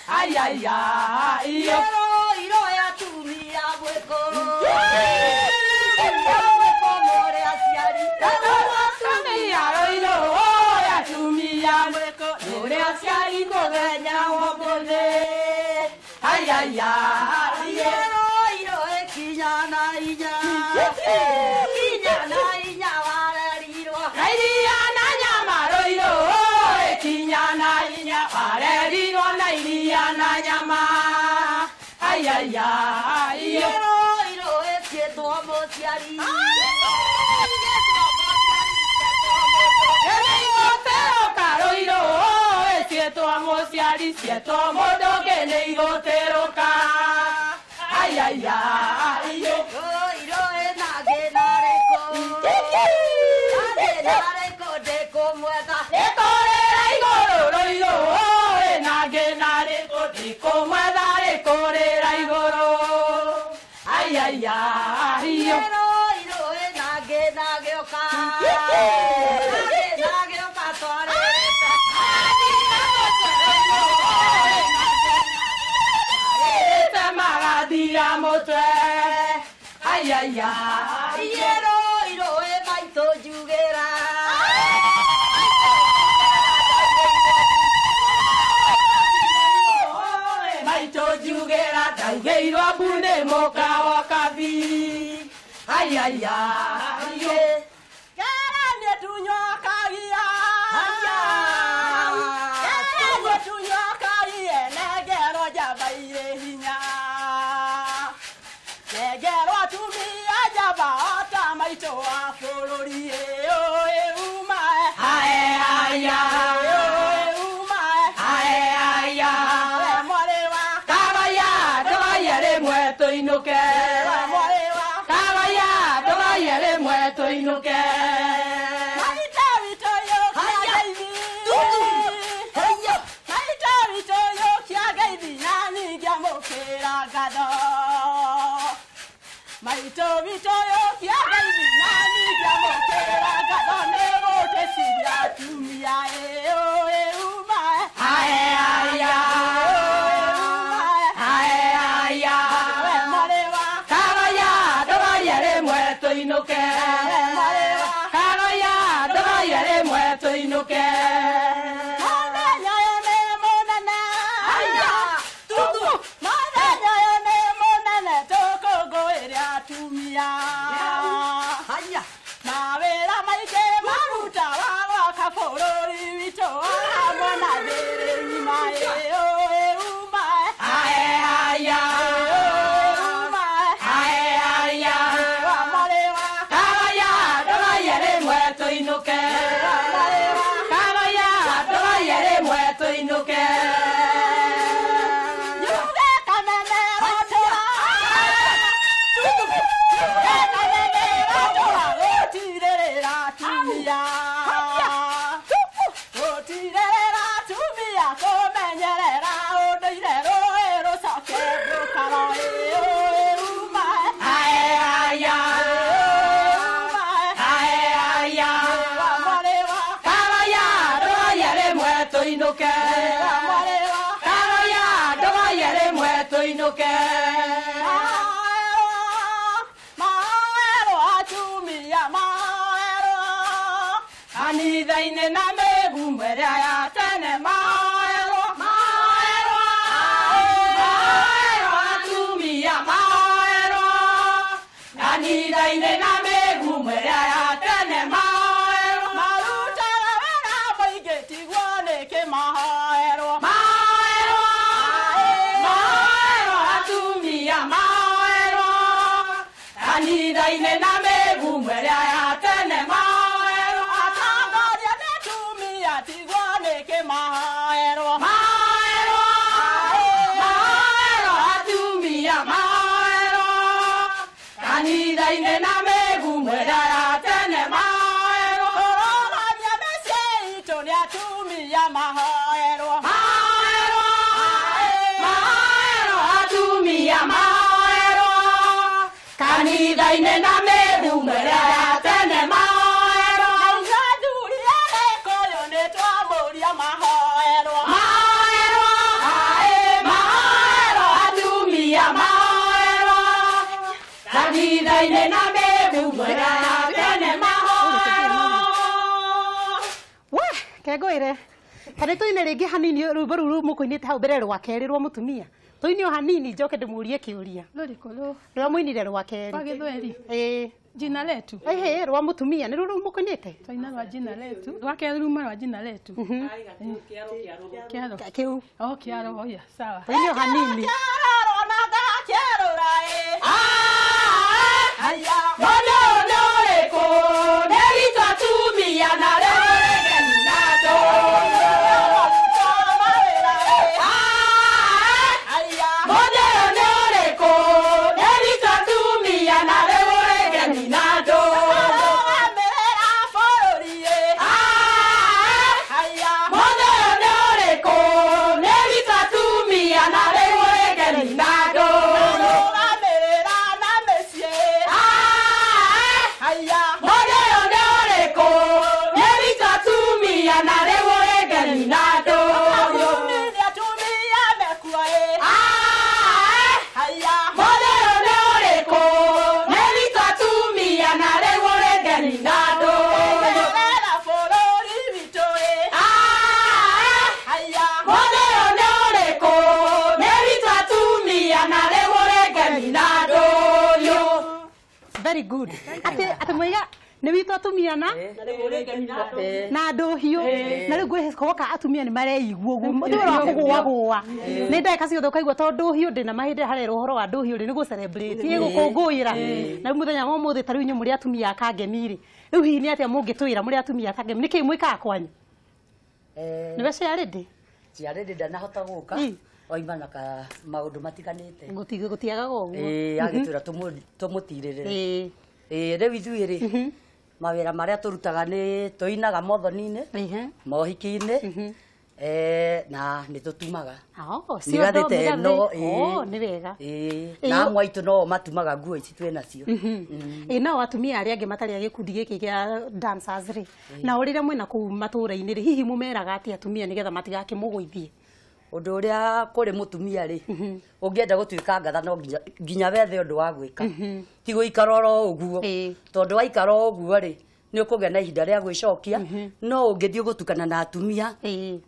Ay, ay, ay, Siento modo que ne igo teroka. Ay ay ay yo na ge nareko. De como esta. De tore rai goro ro na ge nareko de como esta de kore rai goro. Ay ay ay yo na ge oka. Ay, ay, ay, maito juguera. Maito juguera, taigueiro abune moca wakabi. Ay, ay, ay, Garane tuño cagia. Garane tuño cagia, negero ya baile hiña. Negero tu mi ajaba ta maito aflori o uma. Ay ay ay uma. Ay ay ay. Morewa. Cabaya, cabaya de muerto y no que. Morewa. Cabaya, cabaya de muerto y no que. Maita vito yo kiagaibi. Heyo. Maita vito yo kiagaibi nani gamokera gado. Maito vito yo kiagaibi nani gamokera gado nego te sibia tumia uma. Ay ay ay. Morewa. Cabaya, cabaya de muerto y no que. Morewa. Cabaya, cabaya de muerto y no que. Ani daine na me gumbera ya tene ma. mahoero mahoero atumia mahoero kanitha-inĩ na mĩgumu ĩrĩa ya tene mahoero atongoria nĩ atumia tigwo nĩkĩ mahoero mahoero atumia mahoero kanitha-inĩ na mĩgumu ĩrĩa ya tene mahoero ũrũgamia mĩciĩ itũ nĩ atumia mahoero mahoero atumia mahoero kanitha-inĩ na mĩgumu ĩrĩa ya tene mahoero athuri arĩ kũyũ nĩ twamũria mahoero mahoero atumia mahoero kanitha-inĩ na mĩgumu ĩrĩa ya tene mahoero we kengũire kana tũine rĩngĩ hanini rwĩmbo rũu mũkũinĩte hau mbere rwa kerĩ rwa mũtumia tũine o hanini njoke ndĩmũrie kĩũria Lorikolo. rwa mũinire rwa kerĩ Kwa Gĩthweri. jina letu. Rwa mũtumia nĩ rũrũ mũkũinĩte Twaina rwa jina letu. Rwa kerĩ ruma rwa jina letu. Kiaro. Kĩu. Oh, kiaro. Oh, yeah. Sawa. Tũine o hanini very good ate mwiga nĩ witũ atumia na andũ hiũ na rĩu ngwĩhoka atumia nĩ mareigua ũguo mũthũra wa kũgũagũa nĩ ndagĩka ciothe ũkaigua tondũ hiũ ndĩ na mahĩndĩ harera ũhoro wa ndũhiũ rĩ nĩ gũ celebrate gũkũngũĩra na rĩu mũthenya wa ũmũthĩ ta rĩu inyuĩ mũrĩ atumia akangeni rĩ rĩu hihi nĩ atĩa mũngĩtwĩra mũrĩ atumia akangeni nĩkĩ mwĩkaga kwanyu nĩwe ciarĩndĩ ciarĩndĩ ndanahota gũka oima na maũndũ matiganĩte gũtiagaga ũguo agĩtwĩra tũmũtirĩrĩre rĩu ithuĩ rĩ mawĩra marĩa tũrutaga nĩ tũinaga mothoni-inĩ mohiki-inĩ na nĩ tũtumaga mĩgathĩte ĩno nĩ wega na amwe aitũ no matumaga nguo ici twĩ nacio nao atumia arĩa angĩ matarĩ a gĩkundi gĩkĩ gĩa dancers rĩ nao rĩrĩa mwĩna kũu matũũra-inĩ rĩ hihi mũmeraga atĩ atumia nĩgetha matigakĩmũgũithie ũndũ ũrĩa kũrĩ mũtumia rĩ ũngĩenda gũtuĩka ngatha no nginya wethe ũndũ wa gwĩka ti gũikara oro ũguo tondũ waikara ũguo rĩ nĩ ũkũgĩa na ihinda rĩa gwĩcokia no ũngĩthiĩ gũtukana na atumia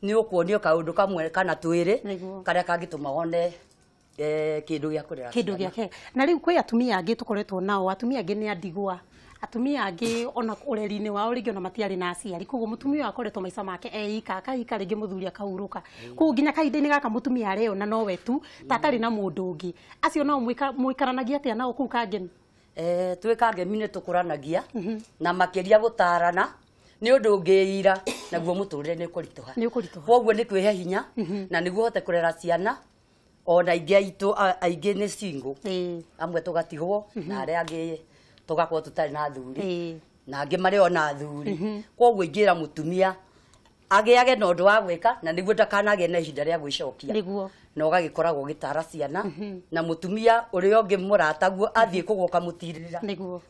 nĩ ũkuonio kaũndũ kamwe kana twĩrĩ karĩa kangĩtũma wone kĩndũ gĩa kũrera kĩndũ gĩake na rĩu kwĩ atumia angĩ tũkoretwo nao atumia angĩ nĩ andigwa atumia angĩ ona ũreri-inĩ wao rĩngĩ ona matiarĩ na aciari koguo mũtumia akoretwo maica make eika akaika rĩngĩ mũthuri akahurũka koguo nginya kahinda-inĩ gaka mũtumia areyona nowe tu tatarĩ na mũndũ ũngĩ acio nao mũikaranagia atĩa nao kũu Kangemi twĩ Kangemi nĩ tũkũranagia na makĩria gũtarana nĩ ũndũ ũngĩira naguo mũtũrĩre nĩ ũkũritũha koguo nĩ kwĩhe hinya na nĩguo hote kũrera ciana ona ingĩ aitũ aingĩ nĩ single amwe tũgatigwo na arĩa angĩ tugakorwo tutarĩ na thuri na angĩ marĩ ona athuri koguo ingĩra mũtumia agĩage na ũndũ wa gwĩka na nĩguo ndakanagĩe na ihinda rĩa gwĩcokia na ũgagĩkoragwo ũgĩtara ciana na mũtumia ũrĩa ũngĩ mũrataguo athiĩ kũgoka mũtirĩrĩra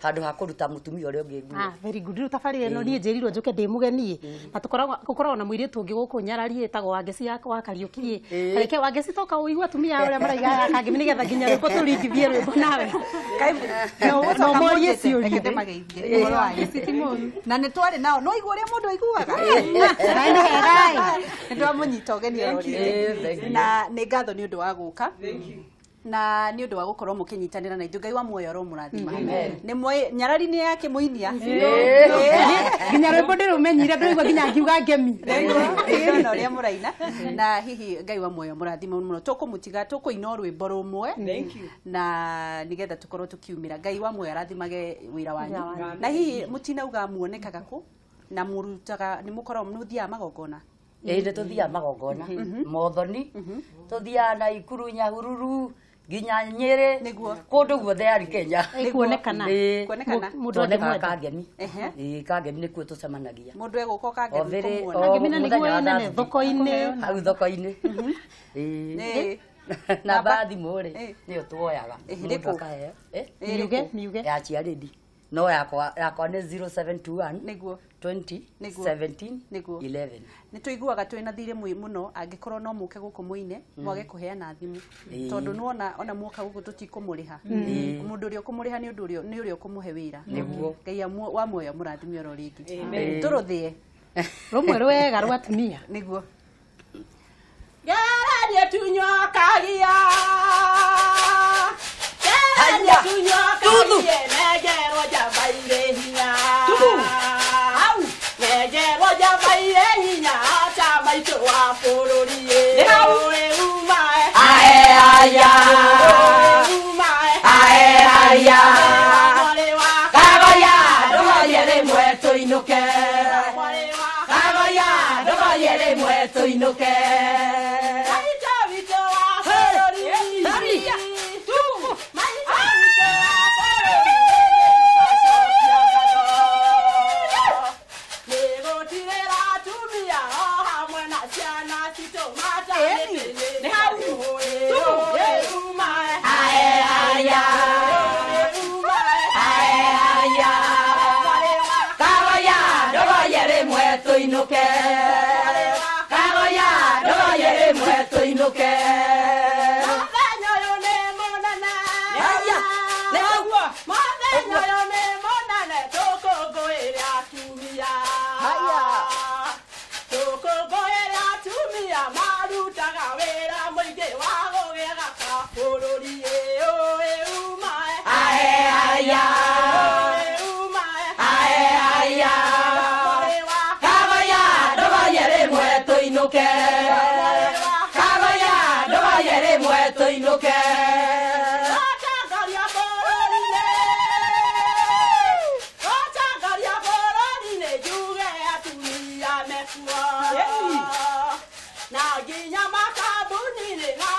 handũ ha kũruta mũtumia ũrĩa ũngĩ nguo very good rĩu tabarĩra ĩno niĩ njĩrirwo njũke ndĩmũgenie na tũkoragwo na mũirĩtu ũngĩ gũkũ Nyarari etagwo Wangeci wa Kariũki reke Wangeci toka ũigua atumia ũrĩa maraiga Kangemi nĩgetha nginya rwĩmbo tũringithie rwĩmbo nawe no morie ciũria na nĩ twarĩ nao no igua ũrĩa mũndũ aiguaga nĩ hega nĩ ndamũnyita ũgeni na nĩ ngatho nĩ ũndũ wa gũka na ni undu wa gukorwo mukinyitanira na ithu Ngai wa muoyo ro murathima ni mwe nyarari-ini yake muinia nginya rwimbo ndirumenyire ndurigwa nginya ngiuga ngemi no ria muraina na hihi Ngai wa muoyo murathima muno tukumutiga tukuina rwimbo rumwe na nigetha tukorwo tukiumira Ngai wa muoyo arathimage wira wanyu na hihi mutinauga muonekaga ku na murutaga ni mukorwo muthia magongona nä tå thiaga magongona mothoni tå thiaga na Ikuru Nyahururu nginya Nyeri kå ndå guothe arä Kenya kuonekana Kangemi Kangemi nä kuo tå cemanagia må ndå egå ka Kangemi thoko-inä hau thoko-inä namba thimå rä nä å tuoyaga må ndå akaheo ya ciarä no yakwa nä 0721 20 17 11 nä tå iguaga twä na thirä mwä må no angä korwo no må ke gå kå må ine mwage kå heana thimå tondå nä ona mwoka gå kå tå tikå må rä ha må ndå å rä a å kå må rä ha nä å rä a å kå må he wä ra Ngai wa muoyo må rathime oro rä ngä tå rå thä e rumwe rwega rwa atumia nä guo Gerarie tunyokagia tunyokagia negerwo jambaire hinya negerwo jambaire hinya ta maitå wa bũrũri umae aya kagoya ndũgorie rĩmwe tũinũke kagoya ndũgorie rĩmwe tũinũke na ginya makabuni na